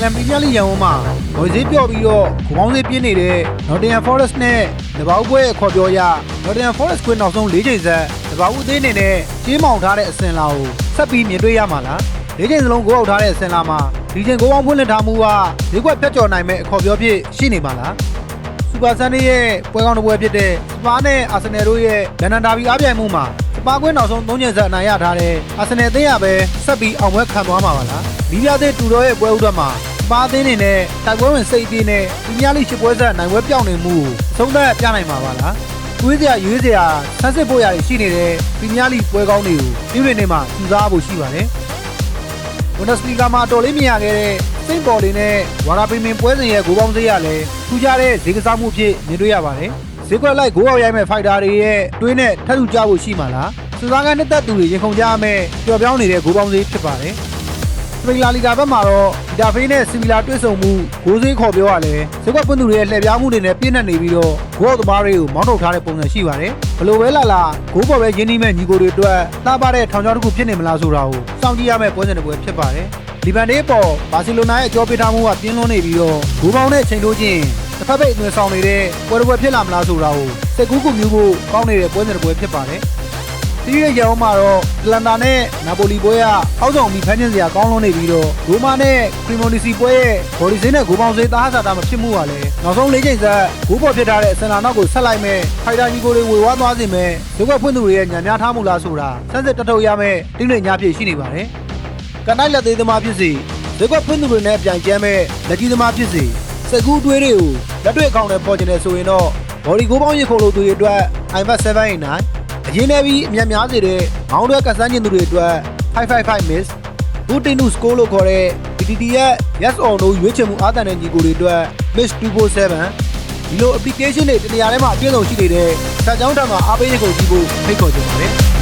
င်္ဂလန်ပရီးမီးယားလိရန်ဝန်းမှာငွေဈေးပြော့ပြီးတော့ဂိုးပေါင်းဈေးပြင်းနေတဲ့ Nottingham Forest နဲ့တဘာဝပွဲခေါ်ပြောရ Nottingham Forest ကွင်းနောက်ဆုံး၄ချိန်ဆက်တဘာဝအသင်းအနေနဲ့ကြေးမောင်ထားတဲ့အစင်လာကိုဆက်ပြီးမြင်တွေ့ရမှာလား၄ချိန်စလုံးဂိုးအောက်ထားတဲ့အစင်လာမှာဒီချိန်ဂိုးပေါင်းဖွင့်လှစ်ထားမှုကဈေးကွက်ဖြတ်ကျော်နိုင်မဲ့အခေါ်ပြောဖြစ်ရှိနေမှာလားစူပါဆန်ဒေးရဲ့ပွဲကောင်းတစ်ပွဲဖြစ်တဲ့စပါးနဲ့အာဆင်နယ်တို့ရဲ့လန်ဒန်ဒါဘီအားပြိုင်မှုမှာစပါးကွင်းနောက်ဆုံး၃ချိန်ဆက်အနိုင်ရထားတဲ့အာဆင်နယ်အသင်းရပဲဆက်ပြီးအောင်ပွဲခံသွားမှာပါလားမီးပြတဲ့တူတော်ရဲ့ပွဲဥဒ္ဒမှာပါအသင်းနေနဲ့တိုက်ပွဲဝင်စိတ်အပြည့်နဲ့ပရီးမီးယားလိရှစ်ပွဲဆက်နိုင်ပွဲပြောင်းနေမှုကိုအဆုံးသတ်ပြနိုင်မှာပါလားတွေးစရာရွေးစရာဆန်းစစ်ဖို့ရာရှိနေတဲ့ပရီးမီးယားလိပွဲကောင်းတွေကိုပြည်တွင်းနေမှာစူးစမ်းဖို့ရှိပါတယ်ဘွန်ဒက်စလီဂါမှာတော်လေးမြင်ရခဲ့တဲ့စိတ်ပေါ်လေးနဲ့ဝါရာပရီမင်ပွဲစဉ်ရဲ့ဂိုးပေါင်းဈေးရလည်းထူးခြားတဲ့ဈေးကစားမှုဖြစ်မြင်တွေ့ရပါတယ်ဈေးကွက်လိုက်ဂိုးအောင်ရိုက်မဲ့ဖိုက်တာတွေရဲ့တွေးနဲ့ထပ်ထူကြဖို့ရှိမှာလားစူးစမ်းကနှစ်သက်သူတွေရင်ခုန်ကြရမယ့်ပျော်ပြောင်းနေတဲ့ဂိုးပေါင်းဈေးဖြစ်ပါတယ်စပိန်လာလီဂါဘက်မှာတော့ဒီတာဖေးနဲ့စီဗီလာတွေ့ဆုံမှုဂိုးဈေးခေါ်ပြောရလဲဈေးကွက်ပွင့်သူတွေရဲ့လှည့်ပြောင်းမှုတွေနဲ့ပြည့်နှက်နေပြီးတော့ဂိုးအောက်သမားတွေကိုမောင်းထုတ်ထားတဲ့ပုံစံရှိပါတယ်ဘလို့ပဲလာလာဂိုးပေါ်ပဲရင်းနှီးမဲ့ညီကိုတွေအတွက်လှပတဲ့ထောင်ချောင်းတစ်ခုဖြစ်နေမလားဆိုတာကိုစောင့်ကြည့်ရမယ့်ပွဲစဉ်တစ်ပွဲဖြစ်ပါတယ်လီဗန်ဒေးပေါ်ဘာစီလိုနာရဲ့အကြောပေးထားမှုကပြင်းလွန်းနေပြီးတော့ဂိုးပေါင်းနဲ့ချိန်ထိုးခြင်းတစ်ဖက်ဖိတ်အသွင်ဆောင်နေတဲ့ပွဲတစ်ပွဲဖြစ်လာမလားဆိုတာကိုစိတ်ကူးကူမျိုးဖို့ကောင်းနေတဲ့ပွဲစဉ်တစ်ပွဲဖြစ်ပါတယ်ဒီရဲ့ရောင်းမှာတော့အတလန်တာနဲ့နာပိုလီပွဲကအောက်ဆောင်ပြီးဖမ်းခြင်းစရာကောင်းလွန်းနေပြီးတော့ရိုမာနဲ့ခရီမိုနီစီပွဲရဲ့ဘော်ဒီဈေးနဲ့ဂိုးပေါင်းဈေးသားဟာတာမဖြစ်မှုကလည်းနောက်ဆုံး၄ချိန်ဆက်ဂိုးပေါ်ဖြစ်ထားတဲ့အစင်လာနောက်ကိုဆက်လိုက်မဲ့ဖိုက်တာညီကိုတွေဝေဝါးသွားစေမဲ့ဈေးကွက်ဖွင့်သူတွေရဲ့ညံများထားမှုလားဆိုတာစမ်းစစ်တထုတ်ရမဲ့တင်းတွေညာဖြစ်ရှိနေပါတယ်ကန်တိုင်းလက်သေးသမားဖြစ်စေဈေးကွက်ဖွင့်သူတွေနဲ့ပြိုင်ကျမ်းမဲ့လက်ကြီးသမားဖြစ်စေစက်ကူးတွေးတွေကိုလက်တွေ့အကောင့်နဲ့ပေါ်ကျင်နေဆိုရင်တော့ဘော်ဒီဂိုးပေါင်းရခုံလို့သူတွေအတွက် iPad 789အရင်နဲ့ပြီးအမြတ်များစေတဲ့မောင်းတွေကစားကျင်သူတွေအတွက်555 miss 2 to score လို့ခေါ်တဲ့ BTT ရဲ့ yes or no ရွေးချယ်မှုအားတန်တဲ့ညီကိုတွေအတွက် miss 247ဒီလို application တွေတနေရာထဲမှာအပြည့်အစုံရှိနေတဲ့စာကြောင်းထံမှာအားပေးရကုန်ကြည့်ဖို့ဖိတ်ခေါ်ချင်ပါတယ်